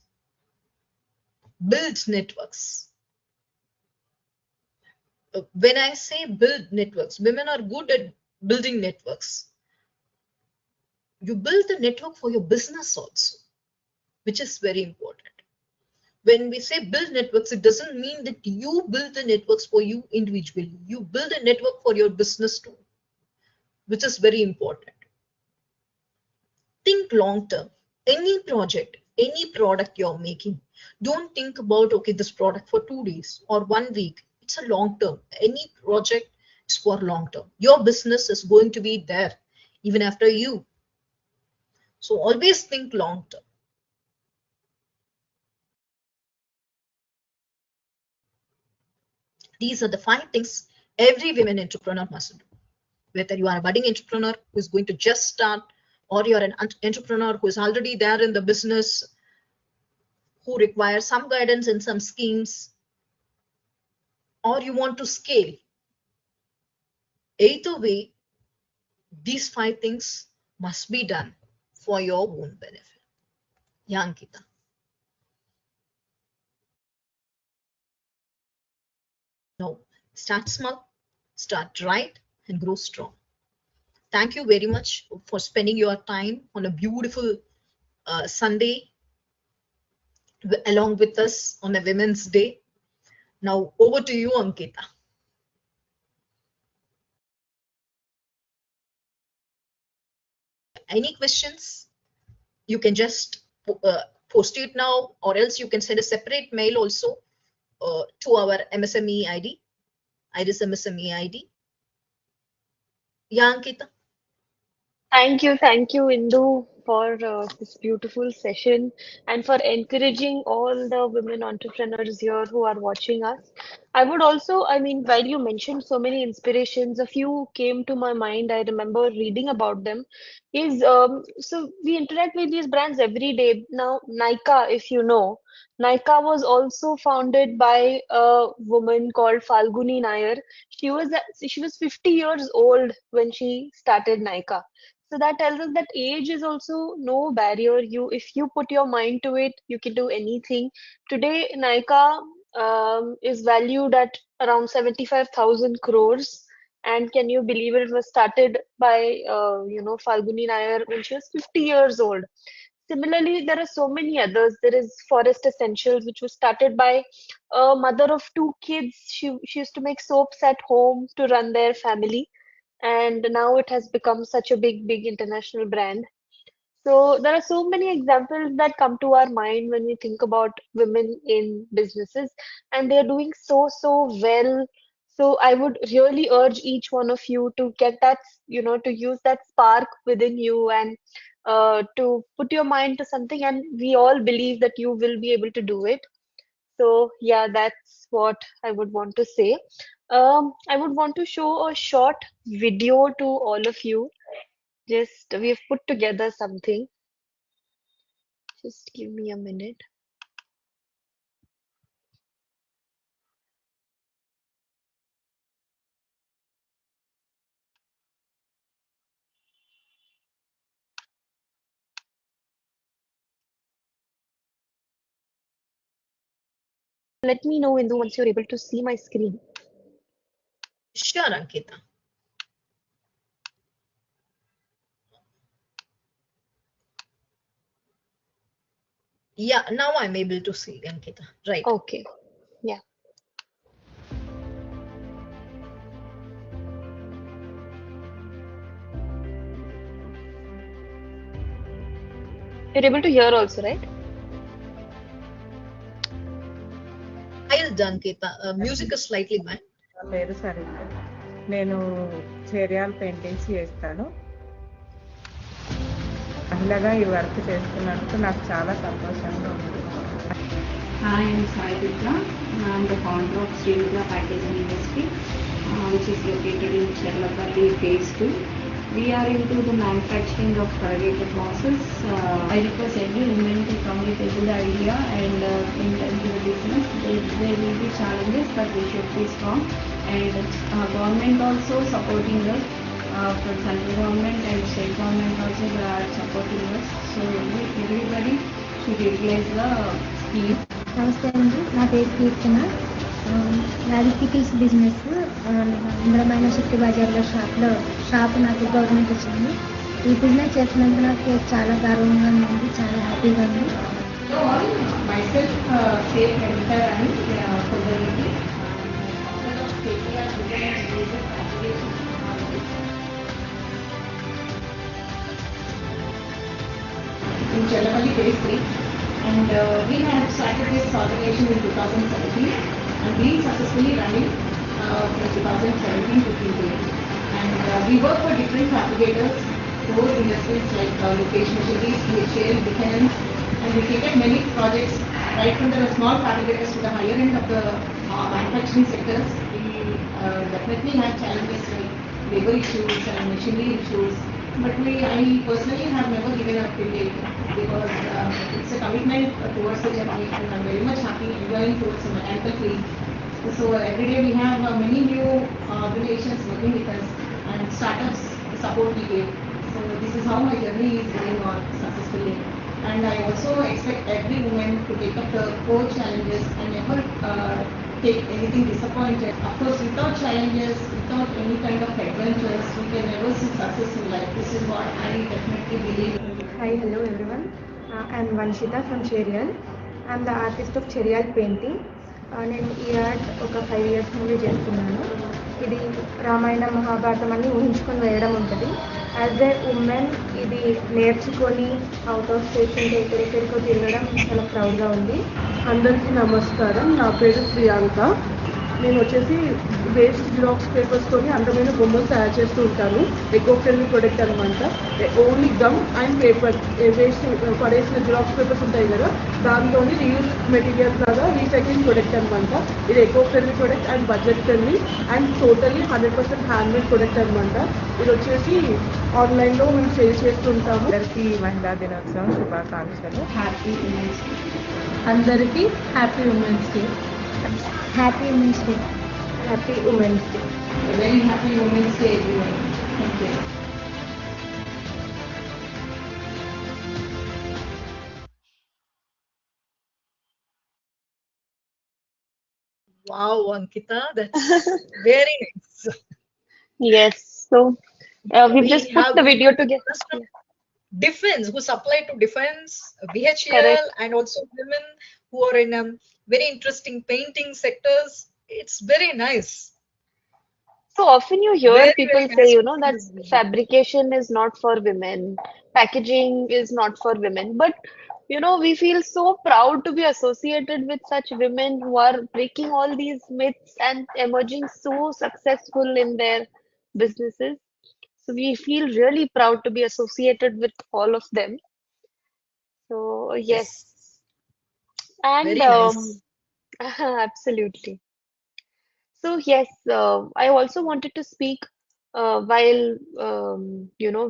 Build networks. When I say build networks, women are good at building networks. You build the network for your business also, which is very important. When we say build networks, it doesn't mean that you build the networks for you individually. You build a network for your business too, which is very important. Think long term. Any project, any product you're making, don't think about, okay, this product for 2 days or 1 week. It's a long term. Any project is for long term. Your business is going to be there even after you. So always think long term. These are the 5 things every women entrepreneur must do. Whether you are a budding entrepreneur who is going to just start, or you're an entrepreneur who is already there in the business, who requires some guidance and some schemes, or you want to scale. Either way, these 5 things must be done for your own benefit. Yeah, Ankita. No, start small, start right, and grow strong. Thank you very much for spending your time on a beautiful Sunday along with us on a Women's Day. Now, over to you, Ankita. Any questions? You can just post it now, or else you can send a separate mail also to our MSME ID, Iris MSME ID. Yeah, Ankita. Thank you, Indu, for this beautiful session and for encouraging all the women entrepreneurs here who are watching us. I would also, I mean, while you mentioned so many inspirations, a few came to my mind. I remember reading about them. So we interact with these brands every day. Now, Nykaa, if you know, Nykaa was also founded by a woman called Falguni Nair. She was 50 years old when she started Nykaa. So that tells us that age is also no barrier. If you put your mind to it, you can do anything. Today, Nykaa is valued at around 75,000 crores. And can you believe it? It was started by, Falguni Nair when she was 50 years old. Similarly, there are so many others. There is Forest Essentials, which was started by a mother of two kids. She used to make soaps at home to run their family, and now it has become such a big international brand. So there are so many examples that come to our mind when we think about women in businesses, and they're doing so well. So I would really urge each one of you to get that, to use that spark within you and to put your mind to something, and we all believe that you will be able to do it. So yeah, that's what I would want to say. I would want to show a short video to all of you. Just we have put together something. Just give me a minute. Let me know, Indu, once you're able to see my screen. Sure, Ankita. Yeah, now I'm able to see, Ankita. Right. Okay. Yeah. You're able to hear also, right? I'll done, Ankita. Music is slightly bad. నా పేరు సరిత. నేను Cheriyal paintings చేస్తాను. మహిళగా ఈ work చేస్తున్నందుకు నాకు చాలా సంతోషంగా ఉంది. Hi, I'm Saidika. I'm the founder of Srivika Packaging Industry, which is located in Cherlapalli Phase 2. We are into the manufacturing of corrugated boxes. I request every woman to come with a good idea and enter into the business. There will be challenges, but we should be strong. And government also supporting us. From central government and state government also they are supporting us. So everybody should utilize the scheme. నమస్తే అండి, నా పేరు కీర్తన. నాది pickles business. ఇంద్రమైన city బజార్లో shop నాకు government ఇచ్చింది. ఈ business చేసినందుకు నాకు చాలా గర్వంగా ఉంది, చాలా హ్యాపీగా ఉంది. So all myself safe enter and furtherly taking a basic application in Chellapalli phase 3, and we have started this organization in 2017 and been successfully running from 2017 to today. And we work for different fabricators, those industries like location machineries, DHL, defense, and we take many projects right from the small fabricators to the higher end of the manufacturing sectors. We definitely have challenges like labor issues and machinery issues, but I personally have never given up till date because it's a commitment towards the journey, and I'm very much happy enjoying towards the mechanical field. So every day we have many new organizations working with us and startups support we give. So this is how my journey is going on successfully. And I also expect every woman to take up the core challenges and never take anything disappointed. Of course, without challenges, without any kind of adventures, we can never see success in life. This is what I definitely believe. Hi, hello everyone. I'm Vanshita from Cherial. I'm the artist of Cherial painting. నేను ఈ art ఒక 5 years నుండి చేస్తున్నాను. ఇది రామాయణ మహాభారతం అని ఊహించుకొని వేయడం ఉంటుంది. యాజ్ ఏ ఉమెన్ ఇది నేర్చుకొని అవుట్ ఆఫ్ స్టేషన్ ఎక్కడెక్కడికో తిరగడం చాలా ప్రౌడ్గా ఉంది. అందరికీ నమస్కారం. నా పేరు ప్రియాంక. నేను వచ్చేసి వేస్ట్ జిరాక్స్ పేపర్స్తో అందమైన బొమ్మలు తయారు చేస్తూ ఉంటాను. ఎకో ఫ్రెండ్లీ ప్రొడక్ట్ అనమాట. Only gum and paper, waste పడేసిన జిరాక్స్ పేపర్స్ ఉంటాయి కదా, దానిలోని రీయూజ్ మెటీరియల్స్ లాగా రీసైక్లింగ్ ప్రొడక్ట్ అనమాట. ఇది eco friendly product and budget friendly and totally 100% handmade product అనమాట. ఇది వచ్చేసి ఆన్లైన్లో మేము సేల్ చేస్తుంటాము. అందరికీ మహిళా దినోత్సవం శుభాకాంక్షలు. Happy Women's Day. అందరికీ happy women's day. Happy women's day. Happy women's day. A very happy Women's Day, everyone. Thank you. Wow, Ankita, that's very nice. Yes. So we've just We put have the video women together. from defense who supply to defense, BHEL, Correct. and also women who are in very interesting painting sectors. It's very nice. So often you hear Very, people very say, nice to see that this video. fabrication is not for women, packaging is not for women. But, we feel so proud to be associated with such women who are breaking all these myths and emerging so successful in their businesses. So we feel really proud to be associated with all of them. So Yes, yes, and very nice. absolutely. So yes, I also wanted to speak while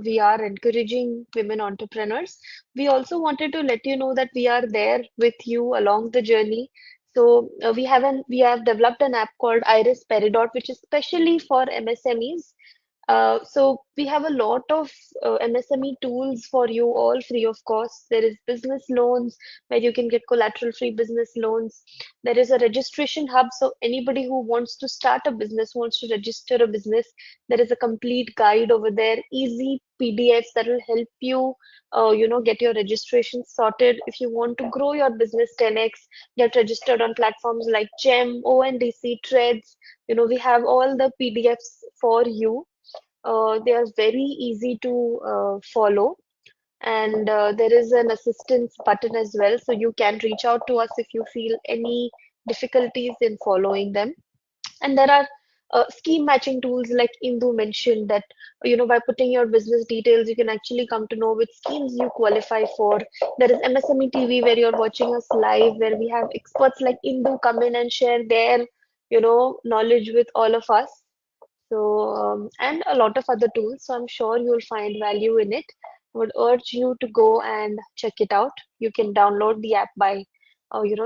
we are encouraging women entrepreneurs. We also wanted to let you know that we are there with you along the journey. So we have developed an app called Iris Peridot, which is specially for MSMEs. So we have a lot of MSME tools for you, all free of cost. There is business loans where you can get collateral-free business loans. There is a registration hub, so anybody who wants to start a business, wants to register a business, there is a complete guide over there, easy PDFs that will help you, get your registration sorted. If you want to grow your business 10x, get registered on platforms like GEM, ONDC, Threads. We have all the PDFs for you. They are very easy to follow, and there is an assistance button as well, so you can reach out to us if you feel any difficulties in following them. And there are scheme matching tools like Indu mentioned that by putting your business details, you can actually come to know which schemes you qualify for. There is MSME TV where you're watching us live, where we have experts like Indu come in and share their knowledge with all of us. And a lot of other tools. So I'm sure you'll find value in it. I would urge you to go and check it out. You can download the app by,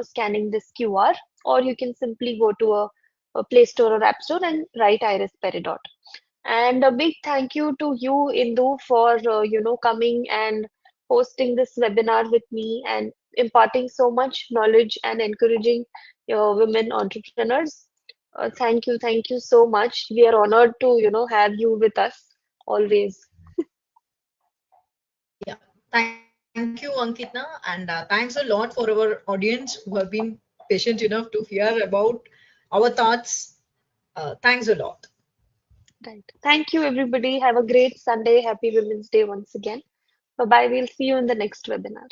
scanning this QR, or you can simply go to a Play Store or App Store and write Iris Peridot. And a big thank you to you, Indu, for coming and hosting this webinar with me and imparting so much knowledge and encouraging women entrepreneurs. Thank you so much. We are honored to have you with us always. Yeah, thank you, Ankita, and thanks a lot for our audience who have been patient enough to hear about our thoughts. Thanks a lot. Right. Thank you, everybody. Have a great Sunday. Happy Women's Day once again. Bye bye. We'll see you in the next webinar.